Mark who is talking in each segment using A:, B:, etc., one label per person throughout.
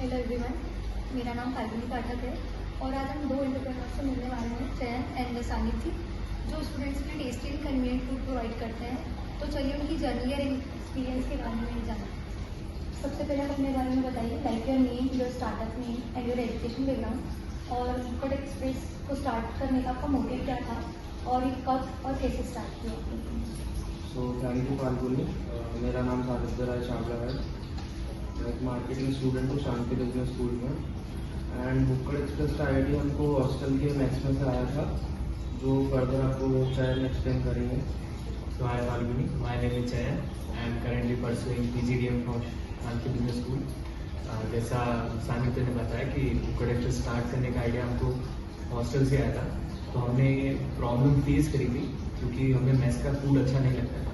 A: Hello everyone, मेरा नाम फाल्गुनी पाठक है और आज हम दो एंटरप्रेन्योर्स से मिलने वाले हैं, चयन एंड सानिथी, जो स्टूडेंट्स के लिए tasty and convenient food provide करते हैं। तो चलिए उनकी जर्नी और एक्सपीरियंस के बारे में जाना। सबसे पहले आप अपने बारे में बताइए, like your name, your startup name and your education background, और फूड एक्सप्रेस को स्टार्ट करने का आपका मोटिव क्या था और ये कब और कैसे स्टार्ट किया।
B: So thank you Falguni. मेरा नाम सानिध्य राय चावला है। मैं एक मार्केटिंग स्टूडेंट हूँ शांति बिजनेस स्कूल में। एंड बुक्कड़ एक्सप्रेस का आइडिया हमको हॉस्टल के मैक्स में से आया था, जो फर्दर आपको चयन एक्सप्लेन करेंगे।
C: So hi Falguni, my name is Chayan. I am currently pursuing PGDM from Shanti Business School. जैसा सानिध्य ने बताया कि बुक्कड़ एक्सप्रेस स्टार्ट करने का आइडिया हमको हॉस्टल से आया था, तो हमने प्रॉब्लम फेस करी थी क्योंकि हमें मेस का फूड अच्छा नहीं लगता था।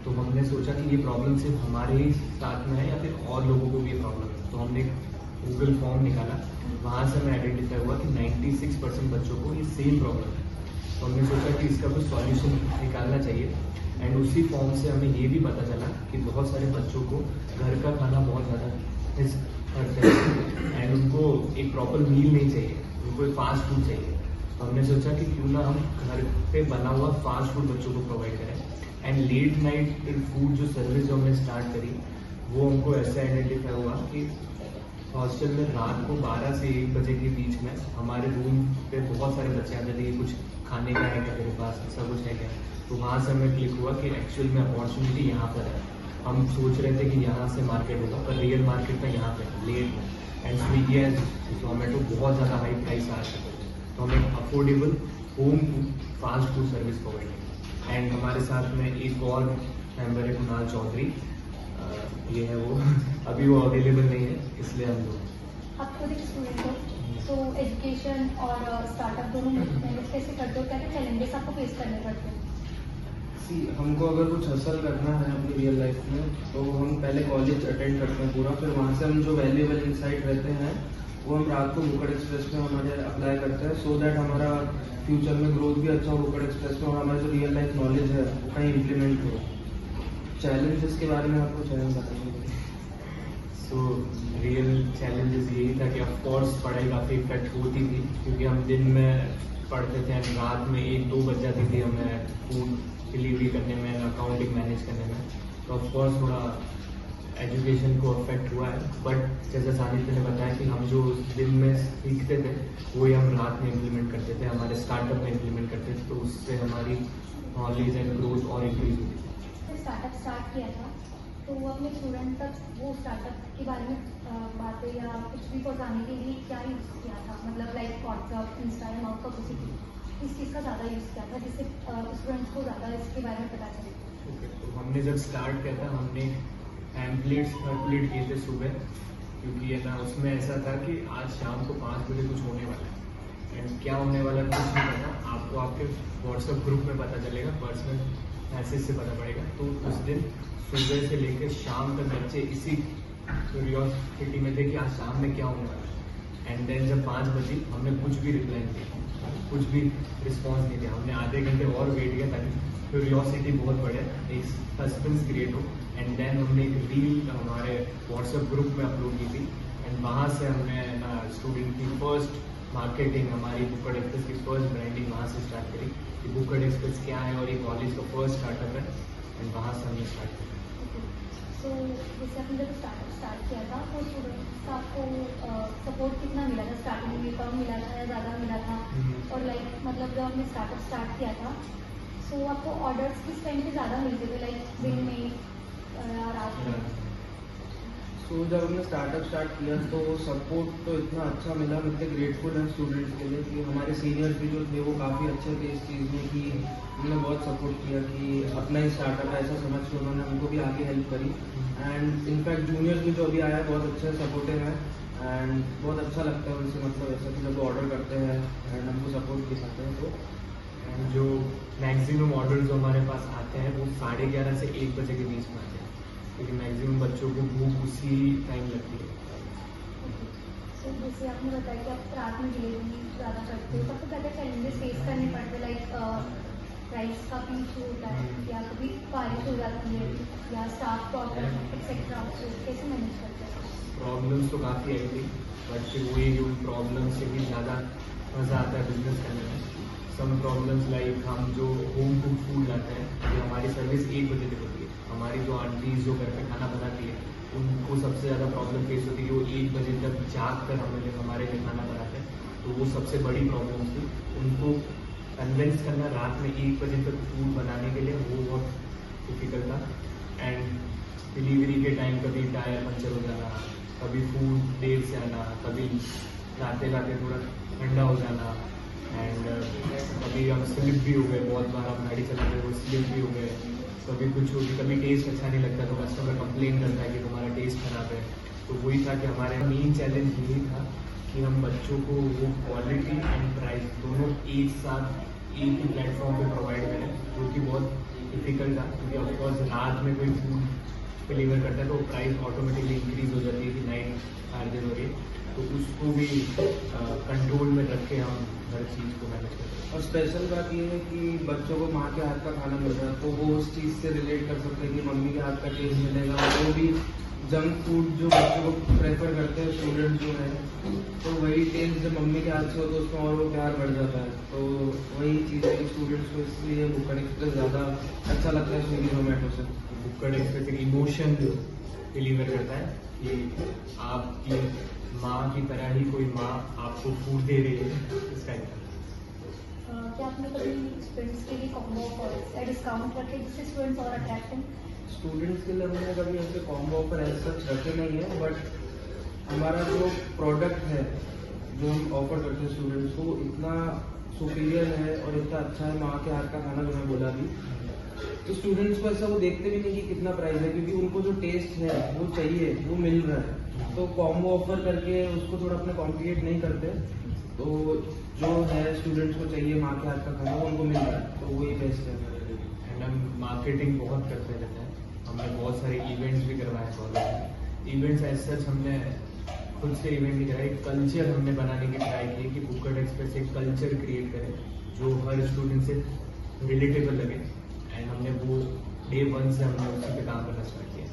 C: तो हमने सोचा कि ये प्रॉब्लम सिर्फ हमारे ही साथ में है या फिर और लोगों को भी ये प्रॉब्लम है। तो हमने गूगल फॉर्म निकाला, वहाँ से हमें आइडेंटिफाई हुआ कि 96% बच्चों को ये सेम प्रॉब्लम है। तो हमने सोचा कि इसका कुछ सॉल्यूशन निकालना चाहिए। एंड उसी फॉर्म से हमें ये भी पता चला कि बहुत सारे बच्चों को घर का खाना बहुत ज़्यादा मिस करते हैं एंड उनको एक प्रॉपर मील नहीं चाहिए, उनको एक फास्ट फूड चाहिए। तो हमने सोचा कि क्यों ना हम घर पे बना हुआ फास्ट फूड बच्चों को प्रोवाइड करें। एंड लेट नाइट फूड जो सर्विस जो हमने स्टार्ट करी, वो हमको ऐसे आइडेंटिफाई हुआ कि हॉस्टल में रात को 12 से 1 बजे के बीच में हमारे रूम पे बहुत सारे बच्चे आते थे कि कुछ खाने का है क्या तेरे पास, ऐसा कुछ है क्या। तो वहाँ से हमें क्लिक हुआ कि एक्चुअल में अपॉर्चुनिटी यहाँ पर है। हम सोच रहे थे कि यहाँ से मार्केट होगा, पर रियल मार्केट में यहाँ पे लेट में। एंड स्विगी एंड जोमेटो बहुत ज़्यादा हाई प्राइस आ चुके थे, तो हम एक affordable home fast food service provide करें। एंड हमारे साथ में एक और मेंबर है, कुणाल चौधरी, ये है वो अभी वो अवेलेबल नहीं है, इसलिए हम लोग।
A: आप खुद एक स्टूडेंट हो, तो एजुकेशन और स्टार्टअप दोनों मैनेज कैसे करते हो, क्या क्या चैलेंजेस आपको फेस करने पड़ते हैं।
B: हमको अगर कुछ हासिल करना है अपनी रियल लाइफ में, तो हम पहले कॉलेज अटेंड करते हैं पूरा, फिर वहाँ से हम जो वैल्यूएबल इंसाइट रहते हैं वो हम रात को बुक्कड़ एक्सप्रेस में हमारे अप्लाई करते हैं, सो दैट हमारा फ्यूचर में ग्रोथ भी अच्छा हो बुक्कड़ एक्सप्रेस में और हमारा जो रियल लाइफ नॉलेज है वो कहीं इम्प्लीमेंट हो। चैलेंजेस के बारे में आपको चैलेंज बताएंगे।
C: सो रियल चैलेंजेस यही था कि ऑफकोर्स पढ़ाई काफ़ी इफेक्ट होती थी, क्योंकि हम दिन में पढ़ते थे, रात में 1-2 बज जाती थी हमें फूड डिलीवरी करने में, अकाउंटिंग मैनेज करने में। तो ऑफकोर्स थोड़ा एजुकेशन को अफेक्ट हुआ है। बट जैसे सानिध्य ने बताया कि हम जो दिन में सीखते थे वही हम रात में इम्प्लीमेंट करते थे, हमारे स्टार्टअप में इम्प्लीमेंट करते थे, तो उससे हमारी नॉलेज एंड ग्रोथ और इंक्रीज हुई।
A: स्टार्टअप स्टार्ट किया था, तो वो अपने स्टूडेंट तक वो स्टार्टअप के बारे में बातें या कुछ भी पहुँचाने के लिए क्या यूज़ किया था, मतलब लाइक व्हाट्सअप, इंस्टाग्राम, और पब्लिसिटी, इस चीज़ का ज़्यादा यूज़ किया था जिससे स्टूडेंट्स को ज़्यादा इसके बारे में पता चले।
C: तो हमने जब स्टार्ट किया था, हमने पैम्पलेट्स सर्कुलेट किए थे सुबह, क्योंकि ये ना उसमें ऐसा था कि आज शाम को 5 बजे कुछ होने वाला है। एंड क्या होने वाला है कुछ नहीं पता, आपको आपके व्हाट्सएप ग्रुप में पता चलेगा, पर्सनल मैसेज से पता पड़ेगा। तो उस दिन सुबह से लेकर शाम तक बच्चे इसी क्यूरियोसिटी में थे कि आज शाम में क्या होने वाला है। एंड देन जब 5 बजे हमने कुछ भी रिप्लाई नहीं दिया, कुछ भी रिस्पॉन्स नहीं दिया। हमने आधे घंटे और वेट किया ताकि क्यूरियोसिटी बहुत बढ़े, एक सस्पेंस क्रिएट हो। एंड देन हमने एक रील हमारे व्हाट्सएप ग्रुप में अपलोड की थी, एंड वहाँ से हमने ना स्टूडेंट की फर्स्ट मार्केटिंग, हमारी बुक्कड़ एक्सप्रेस की फर्स्ट ब्रांडिंग वहाँ से स्टार्ट करी कि बुक्कड़ एक्सप्रेस क्या है और ये कॉलेज का फर्स्ट स्टार्टअप है। एंड वहाँ से हमने स्टार्ट किया।
A: तो जैसे आपने जब स्टार्टअप स्टार्ट किया था, तो स्टूडेंट्स का आपको सपोर्ट कितना मिला था, स्टार्टिंग में कम मिला था या ज़्यादा मिला था, और लाइक मतलब जब आपने स्टार्टअप स्टार्ट किया था, तो आपको ऑर्डर्स किस टाइम पे ज़्यादा मिलते थे, लाइक दिन में या रात में।
B: तो जब हमने स्टार्टअप स्टार्ट किया तो सपोर्ट तो इतना अच्छा मिला, हम इतने ग्रेटफुल हैं स्टूडेंट्स के लिए कि हमारे सीनियर्स भी जो थे वो काफ़ी अच्छे थे इस चीज़ में, कि उन्होंने बहुत सपोर्ट किया कि अपना ही स्टार्टअप है ऐसा समझ के उन्होंने हमको भी आगे हेल्प करी। एंड इनफैक्ट जूनियर्स भी जो अभी आया है बहुत अच्छे सपोर्टिव हैं, एंड बहुत अच्छा लगता है उनसे, मतलब ऐसा कि जब वो ऑर्डर करते हैं एंड हमको सपोर्ट भी करते हैं। तो
C: जो मैक्सिमम ऑर्डर जो हमारे पास आते हैं वो 11:30 से 1 बजे के बीच में आते हैं, क्योंकि मैक्सिमम बच्चों को भूख उसी टाइम लगती है।
A: तो जैसे आपने बताया कि आप रात में डिलीवरी ज़्यादा करते हो, तब तो क्या क्या चैलेंजेस फेस करने पड़ते, लाइक प्राइस काफ़ी इशू होता है या कभी बारिश हो जाती है या स्टाफ प्रॉब्लम एक्सेट्रा, तो कैसे मैनेज करते हैं?
C: प्रॉब्लम्स तो काफ़ी आई थी, बट फिर वही उन प्रॉब्लम से भी ज़्यादा मज़ा आता है बिजनेस करने में। सम प्रॉब्लम्स लाइक हम जो होम कुक फूड लाते हैं, ये हमारी सर्विस 1 बजे तक होती है। हमारी जो आंटीज जो घर पे खाना बनाती है, उनको सबसे ज़्यादा प्रॉब्लम फेस होती है कि वो 1 बजे तक जाग कर हमारे लिए खाना बनाते हैं। तो वो सबसे बड़ी प्रॉब्लम थी, उनको कन्विंस करना रात में 1 बजे तक फूड बनाने के लिए, वो बहुत डिफिकल्ट था। एंड डिलीवरी के टाइम कभी टायर पंचर हो जाना, कभी फूड देर से आना, कभी लाते लाते थोड़ा ठंडा हो जाना, एंड कभी हम स्लिप भी हो गए, बहुत बार हम गाड़ी चला रहे वो स्लिप भी हो गए, कभी कुछ होगी, कभी टेस्ट अच्छा नहीं लगता तो कस्टमर कंप्लेन करता है कि तुम्हारा टेस्ट खराब है। तो वही था कि हमारे मेन चैलेंज यही था कि हम बच्चों को वो क्वालिटी एंड प्राइस दोनों एक साथ एक ही प्लेटफॉर्म पे प्रोवाइड करें, जो कि बहुत डिफिकल्ट था, क्योंकि ऑफकोर्स रात में कोई फूड डिलीवर करता है तो प्राइस ऑटोमेटिकली इंक्रीज हो जाती है कि नाइट चार्जेज हो रही है। तो उसको भी कंट्रोल में रख के हम हर चीज़ को मैनेज करते हैं।
B: और स्पेशल बात ये है कि बच्चों को माँ के हाथ का खाना मिल रहा है, तो वो उस चीज़ से रिलेट कर सकते हैं कि मम्मी के हाथ का टेस्ट मिलेगा। वो भी जंक फूड जो बच्चों को प्रेफर करते हैं स्टूडेंट जो है, तो वही टेस्ट जब मम्मी के हाथ से हो तो उसमें और वो प्यार बढ़ जाता है। तो वही चीज़ है कि स्टूडेंट्स को इसलिए भुक्कड़ एक्सप्रेस ज़्यादा अच्छा लगता है स्विगी जोमेटो से।
C: भुक्कड़ एक्सप्रेस एक इमोशन डिलीवर करता है कि आपकी माँ की तरह ही कोई माँ आपको फूड दे रही है, इस टाइप का।
A: क्या आपने कभी स्टूडेंट्स के लिए कॉम्बो ऑफर या डिस्काउंट रखे जिससे स्टूडेंट्स और अट्रैक्ट हैं?
B: स्टूडेंट्स के लिए हमने कभी ऐसे कॉम्बो ऑफर ऐसे सच रखे नहीं है, बट हमारा जो प्रोडक्ट है जो हम ऑफर करते हैं स्टूडेंट्स को, इतना सुपीरियर है और इतना अच्छा है माँ के हाथ का खाना जो मैं बोला भी, तो स्टूडेंट्स को ऐसा वो देखते भी नहीं कि कितना प्राइस है, क्योंकि उनको जो टेस्ट है वो चाहिए, वो मिल रहा है। तो कॉम्बो ऑफर करके उसको थोड़ा अपने कॉम्प्लिकेट नहीं करते, तो जो है स्टूडेंट्स को चाहिए माँ के हाथ का खाना वो उनको मिल रहा है, तो वही बेस्ट है।
C: एंड हम मार्केटिंग बहुत करते रहते हैं, हमने बहुत सारे इवेंट्स भी करवाए कॉलेज में। इवेंट्स एज सच हमने खुद से इवेंट नहीं कराए, कल्चर हमने बनाने की ट्राई की कि भुक्कड़ एक्सप्रेस एक कल्चर क्रिएट करे जो हर स्टूडेंट से रिलेटेबल लगे, एंड हमने वो डे 1 से हमने उसी पे काम करना स्टार्ट किया।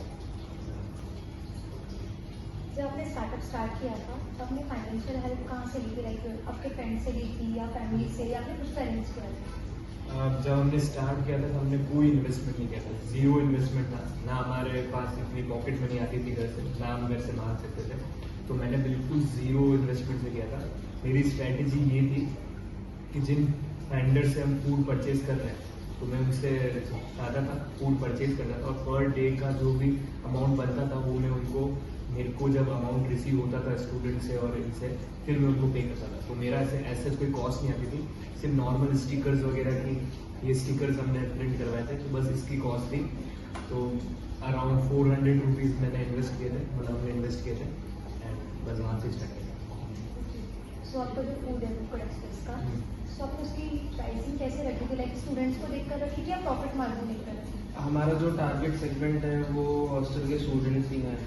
A: जब आपने स्टार्टअप स्टार्ट किया था तो आपने फाइनेंशियल हेल्प कहाँ से ली थी? लाइक आपके फ्रेंड से ली थी या फैमिली से या फिर कुछ पेरेंट्स किया था?
C: जब हमने स्टार्ट किया था तो हमने कोई इन्वेस्टमेंट नहीं किया था, जीरो इन्वेस्टमेंट था। ना हमारे पास इतनी पॉकेट मनी आती थी घर से, ना हम घर से मांग सकते थे, तो मैंने बिल्कुल जीरो इन्वेस्टमेंट से किया था। मेरी स्ट्रैटेजी ये थी कि जिन वेंडर से हम फूड परचेज कर रहे हैं तो मैं उनसे ज़्यादा था फूड परचेज करना था, और पर डे का जो भी अमाउंट बनता था वो मैं उनको, मेरे को जब अमाउंट रिसीव होता था स्टूडेंट से और इनसे, फिर मैं उनको पे करता था। तो मेरा ऐसे कोई कॉस्ट नहीं आती थी, सिर्फ नॉर्मल स्टिकर्स वगैरह की, ये स्टिकर्स हमने प्रिंट करवाए थे तो बस इसकी कॉस्ट थी। तो अराउंड 400 रुपीज़ मैंने इन्वेस्ट किए थे, मतलब हमने इन्वेस्ट किए थे, एंड बस वहाँ से स्टार्ट किया।
A: सो आपका जो फूड है भुक्कड़ एक्सप्रेस का, सो आपने उसकी प्राइसिंग कैसे रखी थी? लाइक स्टूडेंट्स को देखकर रखी थी या प्रॉफिट मार्जिन देखकर रखी?
B: हमारा जो टारगेट सेगमेंट है वो हॉस्टल के स्टूडेंट्स ही हैं,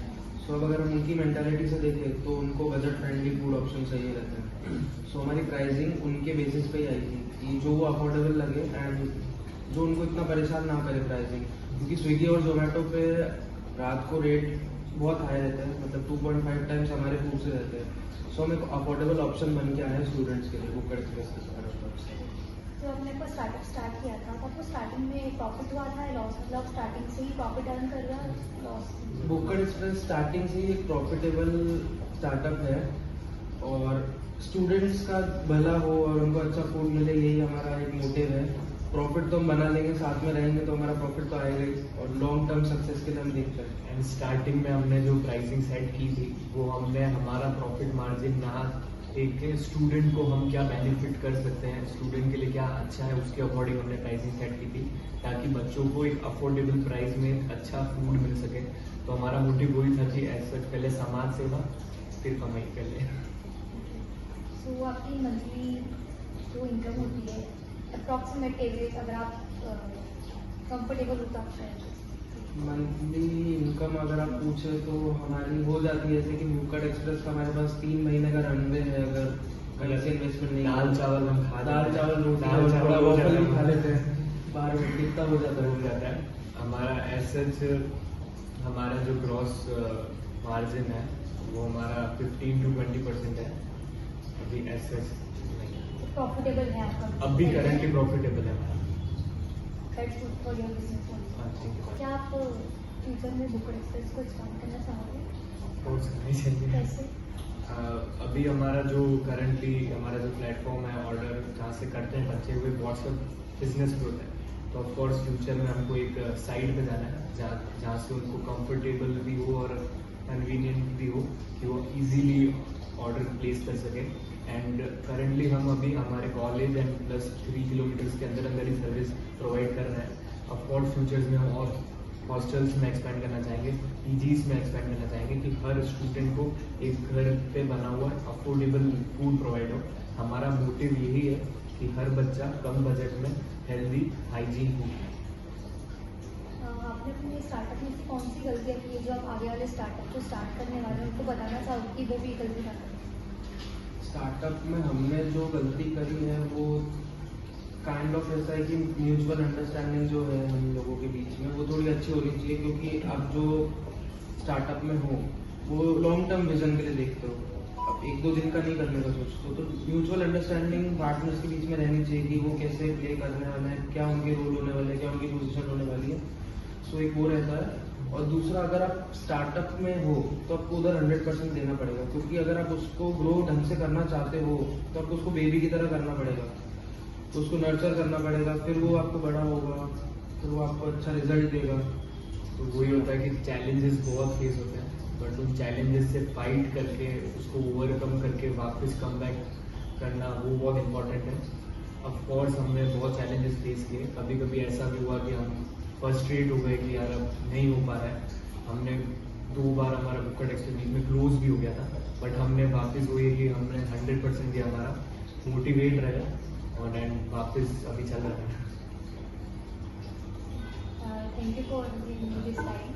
B: सो अब अगर हम उनकी मेंटालिटी से देखें तो उनको बजट फ्रेंडली फूड ऑप्शन चाहिए रहते हैं। सो हमारी प्राइसिंग उनके बेसिस पे ही आई थी कि जो वो अफोर्डेबल लगे एंड जो उनको इतना परेशान ना करे प्राइसिंग, क्योंकि स्विगी और जोमेटो पे रात को रेट बहुत हाई रहते हैं, मतलब 2.5 टाइम्स हमारे फूड से रहते हैं। सो हम एक अफोर्डेबल ऑप्शन बन के आए हैं स्टूडेंट्स के लिए भुक्कड़ एक्सप्रेस के तरफ।
A: तो आपने को स्टार्टअप स्टार्ट किया था तो आपको स्टार्टिंग में प्रॉफिट हुआ था या लॉस? मतलब स्टार्टिंग से ही प्रॉफिट अर्न कर रहा है लॉस?
B: भुक्कड़ एक्सप्रेस स्टार्टिंग से ही एक प्रॉफिटेबल स्टार्टअप है, और स्टूडेंट्स का भला हो और उनको अच्छा फूड मिले, यही हमारा एक मोटिव है। प्रॉफिट तो हम बना लेंगे, साथ में रहेंगे तो हमारा प्रॉफिट तो आएगा ही, और लॉन्ग टर्म सक्सेस के लिए हम देखते हैं।
C: एंड स्टार्टिंग में हमने जो प्राइसिंग सेट की थी वो हमने हमारा प्रॉफिट मार्जिन ना देख के स्टूडेंट को हम क्या बेनिफिट कर सकते हैं, स्टूडेंट के लिए क्या अच्छा है, उसके अकॉर्डिंग हमने प्राइसिंग सेट की थी, ताकि बच्चों को एक अफोर्डेबल प्राइस में अच्छा फूड मिल सके। तो हमारा मोटिव वही था कि ऐसा पहले समाज सेवा फिर कमाई कर ले।
A: सो आपकी मंथली जो इनकम होती है अप्रॉक्सीमेट एवरेज, अगर आप कंफर्टेबल हो तो आप शेयर?
B: मंथली इनकम अगर आप पूछे तो हमारी हो जाती है, जैसे कि भुक्कड़ एक्सप्रेस का हमारे पास 3 महीने का रनवे है, अगर कहीं से इन्वेस्टमेंट नहीं,
C: दाल चावल हम खा,
B: दाल चावल रोटी
C: दाल
B: और
C: चावल
B: थोड़ा
C: हो
B: वॉफल
C: जाता
B: भी
C: है।
B: खा लेते हैं, बार में कितना हो जाता
C: हो
B: है?
C: जाता है हमारा एसेट्स, हमारा जो ग्रॉस मार्जिन है वो हमारा 15 to 20% है अभी एसेट्स नहीं।
A: प्रॉफिटेबल है आपका?
C: अभी करंटली प्रॉफिटेबल है हमारा।
A: That's good for your business also.
C: हाँ ठीक
A: क्या आप फ्यूचर में बुक एक्सप्रेस को एक्सपांड करना चाहोगे?
C: है और नहीं चाहिए।
A: कैसे?
C: अभी हमारा जो करंटली हमारा जो प्लेटफॉर्म है ऑर्डर जहाँ से करते हैं बच्चे हुए व्हाट्सएप बिजनेस पे होता है, तो ऑफकोर्स फ्यूचर में हमको एक साइट पे जाना है जहाँ से उनको कंफर्टेबल भी हो और कन्वीनियंट भी हो कि वो इजीली ऑर्डर प्लेस कर सके। एंड करंटली हम अभी हमारे कॉलेज एंड प्लस 3 किलोमीटर्स के अंदर अंदर ही सर्विस प्रोवाइड कर रहे हैं। ऑफकोर्स फ्यूचर्स में हम और हॉस्टल्स में एक्सपेंड करना चाहेंगे, पीजीज में एक्सपेंड करना चाहेंगे कि हर स्टूडेंट को एक घर पे बना हुआ अफोर्डेबल फूड प्रोवाइड हो। हमारा मोटिव यही है कि हर बच्चा कम बजट में हेल्दी हाइजीन फूड खाए।
A: आपने अपने स्टार्टअप में से कौन सी गलतियाँ की है जो आप आगे वाले स्टार्टअप को स्टार्ट करने वाले हैं उनको बताना चाहोगे कि वो भी गलती ना करें?
B: स्टार्टअप में हमने जो गलती करी है वो काइंड ऑफ ऐसा है कि म्यूचुअल अंडरस्टैंडिंग जो है हम लोगों के बीच में वो थोड़ी अच्छी होनी चाहिए, क्योंकि आप जो स्टार्टअप में हो वो लॉन्ग टर्म विजन के लिए देखते हो, अब 1-2 दिन का नहीं करने का सोचते हो। तो म्यूचुअल अंडरस्टैंडिंग पार्टनर्स के बीच में रहनी चाहिए कि वो कैसे प्ले करने वाले हैं, क्या उनके रोल होने वाले हैं, क्या उनकी पोजीशन होने वाली है। सो एक वो रहता है। और दूसरा, अगर आप स्टार्टअप में हो तो आपको उधर 100% देना पड़ेगा, क्योंकि अगर आप उसको ग्रो ढंग से करना चाहते हो तो आपको उसको बेबी की तरह करना पड़ेगा, तो उसको नर्चर करना पड़ेगा, फिर वो आपको बड़ा होगा, फिर वो आपको अच्छा रिजल्ट देगा।
C: तो वही होता है कि चैलेंजेस बहुत फेस होते हैं, बट उन चैलेंजेस से फाइट करके उसको ओवरकम करके वापस कम बैक करना वो बहुत इम्पोर्टेंट है। ऑफकोर्स हमने बहुत चैलेंजेस फेस किए, कभी कभी ऐसा भी हुआ कि हम फ्रस्ट्रेट हो गए कि यार अब नहीं हो पा रहा है। हमने 2 बार हमारा बुक्कट एक्सप्रेस बीच में क्लोज भी हो गया था, बट हमने वापस वही कि हमने 100% दिया, हमारा मोटिवेट रहे और एंड वापस अभी चल रहा है।
A: Thank you for giving me this time.